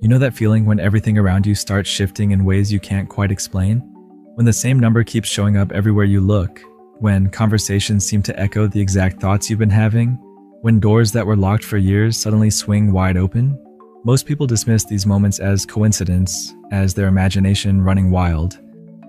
You know that feeling when everything around you starts shifting in ways you can't quite explain? When the same number keeps showing up everywhere you look? When conversations seem to echo the exact thoughts you've been having? When doors that were locked for years suddenly swing wide open? Most people dismiss these moments as coincidence, as their imagination running wild,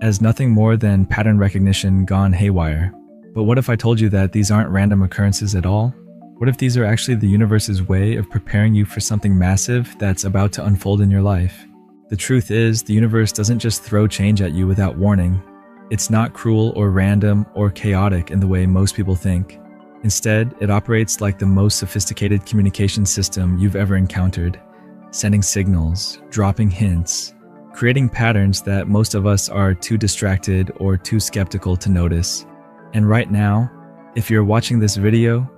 as nothing more than pattern recognition gone haywire. But what if I told you that these aren't random occurrences at all? What if these are actually the universe's way of preparing you for something massive that's about to unfold in your life? The truth is, the universe doesn't just throw change at you without warning. It's not cruel or random or chaotic in the way most people think. Instead, it operates like the most sophisticated communication system you've ever encountered, sending signals, dropping hints, creating patterns that most of us are too distracted or too skeptical to notice. And right now, if you're watching this video,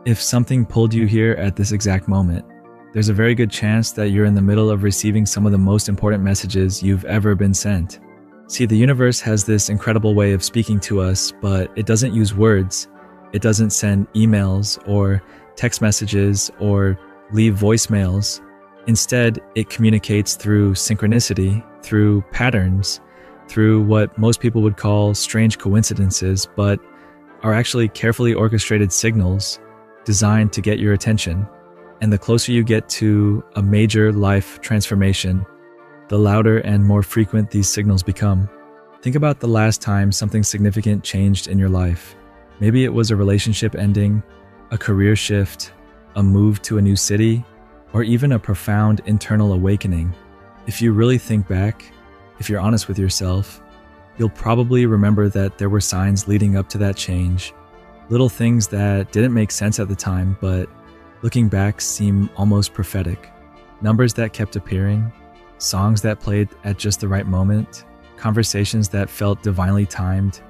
if something pulled you here at this exact moment, there's a very good chance that you're in the middle of receiving some of the most important messages you've ever been sent. See, the universe has this incredible way of speaking to us, but it doesn't use words. It doesn't send emails or text messages or leave voicemails. Instead, it communicates through synchronicity, through patterns, through what most people would call strange coincidences, but are actually carefully orchestrated signals designed to get your attention. And the closer you get to a major life transformation, the louder and more frequent these signals become. Think about the last time something significant changed in your life. Maybe it was a relationship ending, a career shift, a move to a new city, or even a profound internal awakening. If you really think back, if you're honest with yourself, you'll probably remember that there were signs leading up to that change. Little things that didn't make sense at the time, but looking back seem almost prophetic. Numbers that kept appearing, songs that played at just the right moment, conversations that felt divinely timed,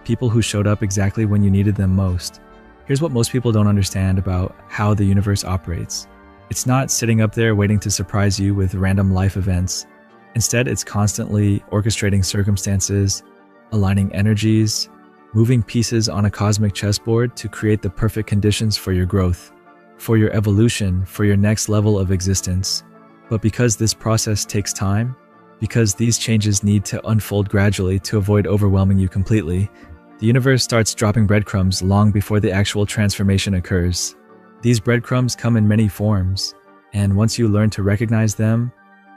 people who showed up exactly when you needed them most. Here's what most people don't understand about how the universe operates. It's not sitting up there waiting to surprise you with random life events. Instead, it's constantly orchestrating circumstances, aligning energies, moving pieces on a cosmic chessboard to create the perfect conditions for your growth, for your evolution, for your next level of existence. But because this process takes time, because these changes need to unfold gradually to avoid overwhelming you completely, the universe starts dropping breadcrumbs long before the actual transformation occurs. These breadcrumbs come in many forms, and once you learn to recognize them,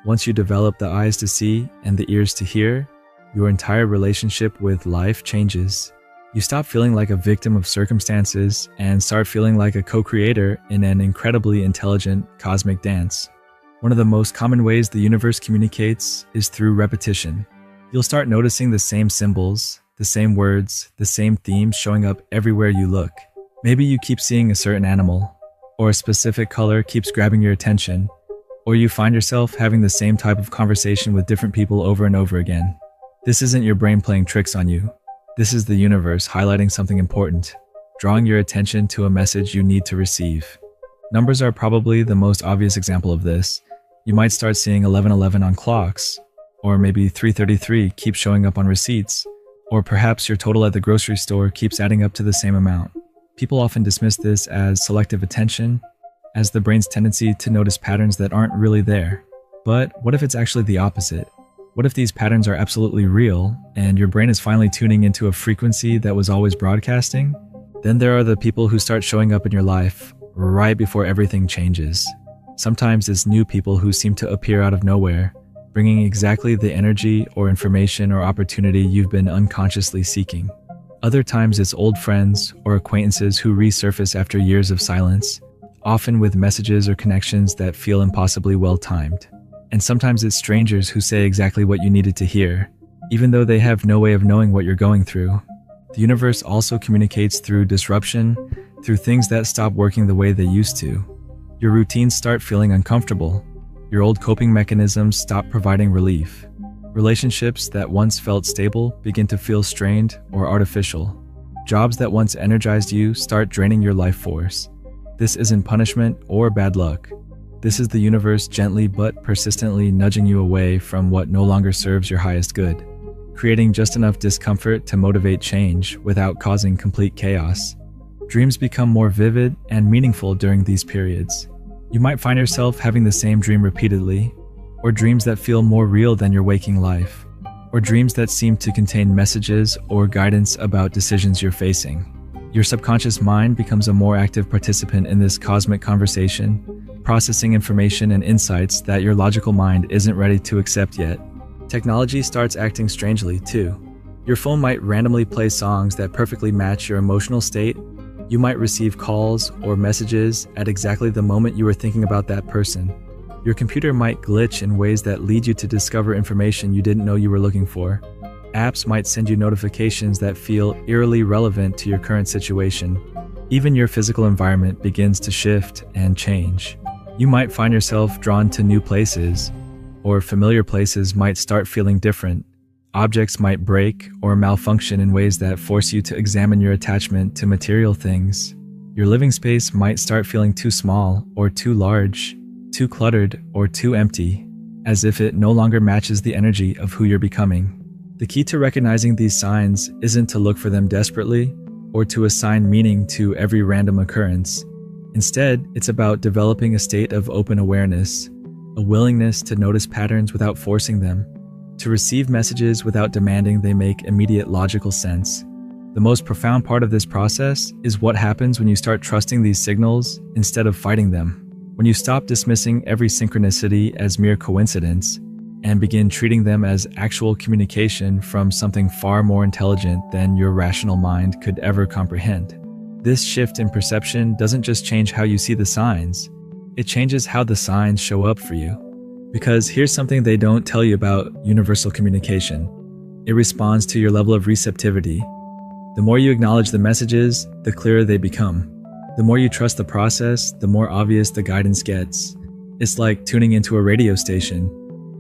once you develop the eyes to see and the ears to hear, your entire relationship with life changes. You stop feeling like a victim of circumstances and start feeling like a co-creator in an incredibly intelligent cosmic dance. One of the most common ways the universe communicates is through repetition. You'll start noticing the same symbols, the same words, the same themes showing up everywhere you look. Maybe you keep seeing a certain animal, or a specific color keeps grabbing your attention, or you find yourself having the same type of conversation with different people over and over again. This isn't your brain playing tricks on you. This is the universe highlighting something important, drawing your attention to a message you need to receive. Numbers are probably the most obvious example of this. You might start seeing 1111 on clocks, or maybe 333 keeps showing up on receipts, or perhaps your total at the grocery store keeps adding up to the same amount. People often dismiss this as selective attention, as the brain's tendency to notice patterns that aren't really there. But what if it's actually the opposite? What if these patterns are absolutely real, and your brain is finally tuning into a frequency that was always broadcasting? Then there are the people who start showing up in your life right before everything changes. Sometimes it's new people who seem to appear out of nowhere, bringing exactly the energy or information or opportunity you've been unconsciously seeking. Other times it's old friends or acquaintances who resurface after years of silence, often with messages or connections that feel impossibly well-timed. And sometimes it's strangers who say exactly what you needed to hear, even though they have no way of knowing what you're going through. The universe also communicates through disruption, through things that stop working the way they used to. Your routines start feeling uncomfortable. Your old coping mechanisms stop providing relief. Relationships that once felt stable begin to feel strained or artificial. Jobs that once energized you start draining your life force. This isn't punishment or bad luck. This is the universe gently but persistently nudging you away from what no longer serves your highest good, creating just enough discomfort to motivate change without causing complete chaos. Dreams become more vivid and meaningful during these periods. You might find yourself having the same dream repeatedly, or dreams that feel more real than your waking life, or dreams that seem to contain messages or guidance about decisions you're facing. Your subconscious mind becomes a more active participant in this cosmic conversation, processing information and insights that your logical mind isn't ready to accept yet. Technology starts acting strangely, too. Your phone might randomly play songs that perfectly match your emotional state. You might receive calls or messages at exactly the moment you were thinking about that person. Your computer might glitch in ways that lead you to discover information you didn't know you were looking for. Apps might send you notifications that feel eerily relevant to your current situation. Even your physical environment begins to shift and change. You might find yourself drawn to new places, or familiar places might start feeling different. Objects might break or malfunction in ways that force you to examine your attachment to material things. Your living space might start feeling too small or too large, too cluttered or too empty, as if it no longer matches the energy of who you're becoming. The key to recognizing these signs isn't to look for them desperately or to assign meaning to every random occurrence. Instead, it's about developing a state of open awareness, a willingness to notice patterns without forcing them, to receive messages without demanding they make immediate logical sense. The most profound part of this process is what happens when you start trusting these signals instead of fighting them. When you stop dismissing every synchronicity as mere coincidence and begin treating them as actual communication from something far more intelligent than your rational mind could ever comprehend. This shift in perception doesn't just change how you see the signs, it changes how the signs show up for you. Because here's something they don't tell you about universal communication. It responds to your level of receptivity. The more you acknowledge the messages, the clearer they become. The more you trust the process, the more obvious the guidance gets. It's like tuning into a radio station.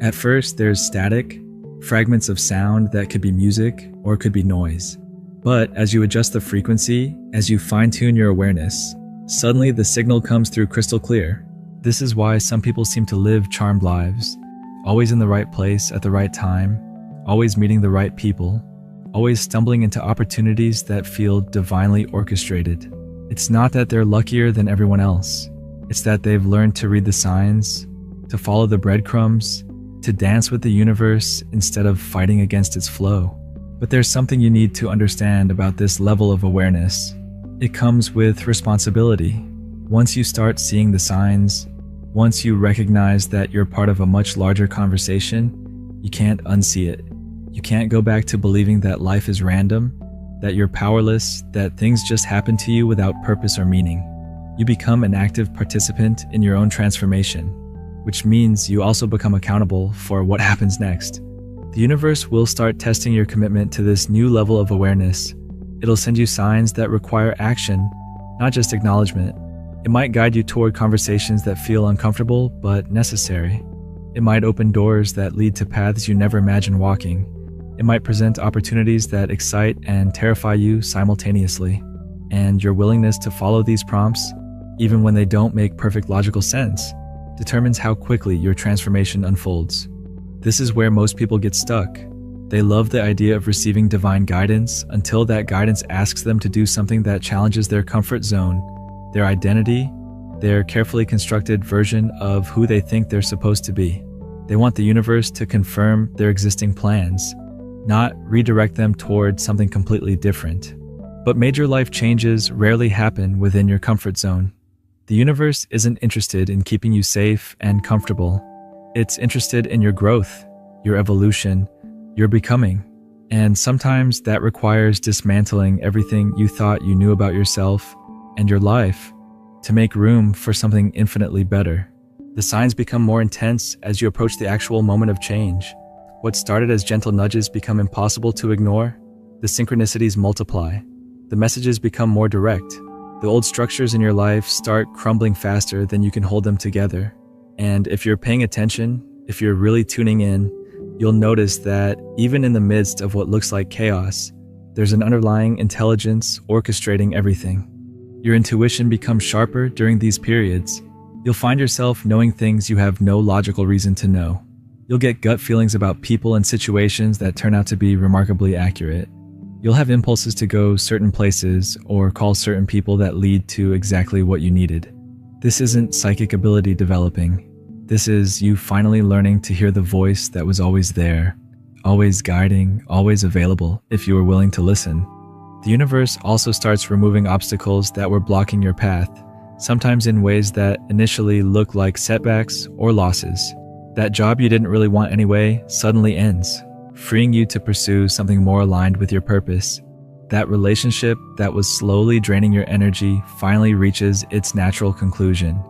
At first, there's static, fragments of sound that could be music or could be noise. But as you adjust the frequency, as you fine-tune your awareness, suddenly the signal comes through crystal clear. This is why some people seem to live charmed lives, always in the right place at the right time, always meeting the right people, always stumbling into opportunities that feel divinely orchestrated. It's not that they're luckier than everyone else. It's that they've learned to read the signs, to follow the breadcrumbs, to dance with the universe instead of fighting against its flow. But there's something you need to understand about this level of awareness. It comes with responsibility. Once you start seeing the signs, once you recognize that you're part of a much larger conversation, you can't unsee it. You can't go back to believing that life is random, that you're powerless, that things just happen to you without purpose or meaning. You become an active participant in your own transformation, which means you also become accountable for what happens next. The universe will start testing your commitment to this new level of awareness. It'll send you signs that require action, not just acknowledgement. It might guide you toward conversations that feel uncomfortable but necessary. It might open doors that lead to paths you never imagined walking. It might present opportunities that excite and terrify you simultaneously. And your willingness to follow these prompts, even when they don't make perfect logical sense, determines how quickly your transformation unfolds. This is where most people get stuck. They love the idea of receiving divine guidance until that guidance asks them to do something that challenges their comfort zone, their identity, their carefully constructed version of who they think they're supposed to be. They want the universe to confirm their existing plans, not redirect them toward something completely different. But major life changes rarely happen within your comfort zone. The universe isn't interested in keeping you safe and comfortable. It's interested in your growth, your evolution, your becoming. And sometimes that requires dismantling everything you thought you knew about yourself and your life to make room for something infinitely better. The signs become more intense as you approach the actual moment of change. What started as gentle nudges become impossible to ignore. The synchronicities multiply. The messages become more direct. The old structures in your life start crumbling faster than you can hold them together. And if you're paying attention, if you're really tuning in, you'll notice that even in the midst of what looks like chaos, there's an underlying intelligence orchestrating everything. Your intuition becomes sharper during these periods. You'll find yourself knowing things you have no logical reason to know. You'll get gut feelings about people and situations that turn out to be remarkably accurate. You'll have impulses to go certain places or call certain people that lead to exactly what you needed. This isn't psychic ability developing. This is you finally learning to hear the voice that was always there, always guiding, always available if you were willing to listen. The universe also starts removing obstacles that were blocking your path, sometimes in ways that initially look like setbacks or losses. That job you didn't really want anyway suddenly ends, freeing you to pursue something more aligned with your purpose. That relationship that was slowly draining your energy finally reaches its natural conclusion.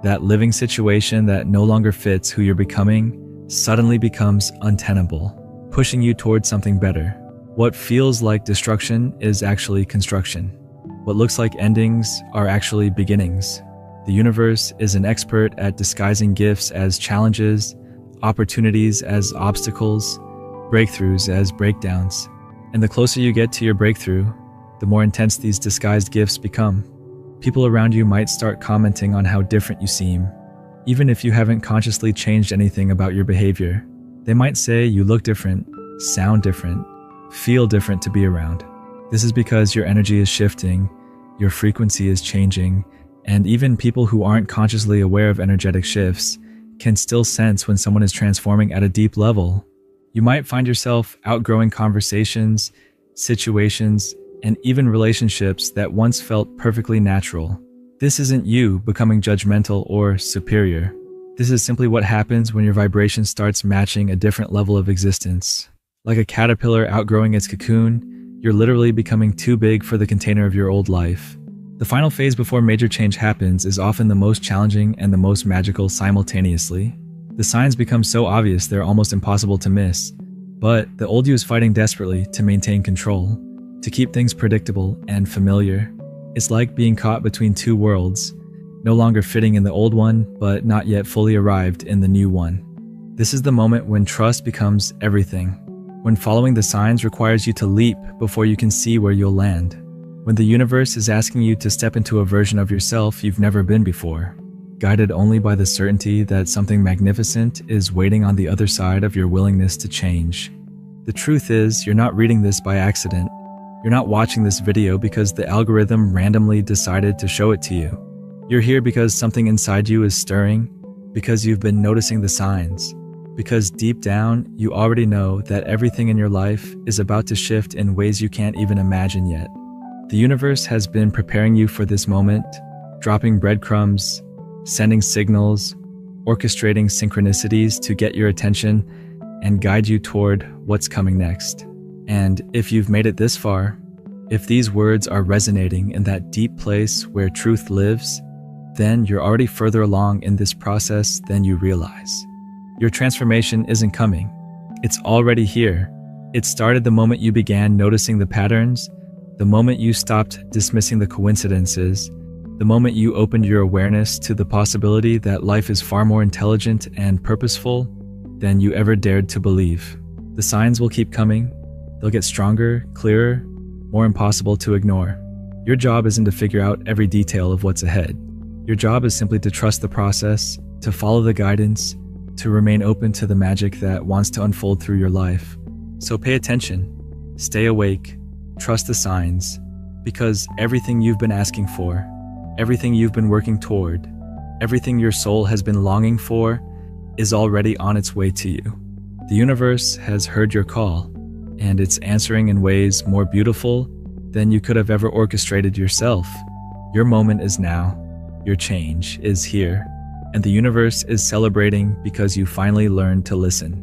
That living situation that no longer fits who you're becoming suddenly becomes untenable, pushing you towards something better. What feels like destruction is actually construction. What looks like endings are actually beginnings. The universe is an expert at disguising gifts as challenges, opportunities as obstacles, breakthroughs as breakdowns. And the closer you get to your breakthrough, the more intense these disguised gifts become. People around you might start commenting on how different you seem. Even if you haven't consciously changed anything about your behavior, they might say you look different, sound different, feel different to be around. This is because your energy is shifting, your frequency is changing, and even people who aren't consciously aware of energetic shifts can still sense when someone is transforming at a deep level. You might find yourself outgrowing conversations, situations, and even relationships that once felt perfectly natural. This isn't you becoming judgmental or superior. This is simply what happens when your vibration starts matching a different level of existence. Like a caterpillar outgrowing its cocoon, you're literally becoming too big for the container of your old life. The final phase before major change happens is often the most challenging and the most magical simultaneously. The signs become so obvious they're almost impossible to miss. But the old you is fighting desperately to maintain control, to keep things predictable and familiar. It's like being caught between two worlds, no longer fitting in the old one, but not yet fully arrived in the new one. This is the moment when trust becomes everything, when following the signs requires you to leap before you can see where you'll land, when the universe is asking you to step into a version of yourself you've never been before, guided only by the certainty that something magnificent is waiting on the other side of your willingness to change. The truth is, you're not reading this by accident. You're not watching this video because the algorithm randomly decided to show it to you. You're here because something inside you is stirring, because you've been noticing the signs, because deep down, you already know that everything in your life is about to shift in ways you can't even imagine yet. The universe has been preparing you for this moment, dropping breadcrumbs, sending signals, orchestrating synchronicities to get your attention and guide you toward what's coming next. And if you've made it this far, if these words are resonating in that deep place where truth lives, then you're already further along in this process than you realize. Your transformation isn't coming. It's already here. It started the moment you began noticing the patterns, the moment you stopped dismissing the coincidences, the moment you opened your awareness to the possibility that life is far more intelligent and purposeful than you ever dared to believe. The signs will keep coming. They'll get stronger, clearer, more impossible to ignore. Your job isn't to figure out every detail of what's ahead. Your job is simply to trust the process, to follow the guidance, to remain open to the magic that wants to unfold through your life. So pay attention, stay awake, trust the signs, because everything you've been asking for, everything you've been working toward, everything your soul has been longing for is already on its way to you. The universe has heard your call, and it's answering in ways more beautiful than you could have ever orchestrated yourself. Your moment is now, your change is here, and the universe is celebrating because you finally learned to listen.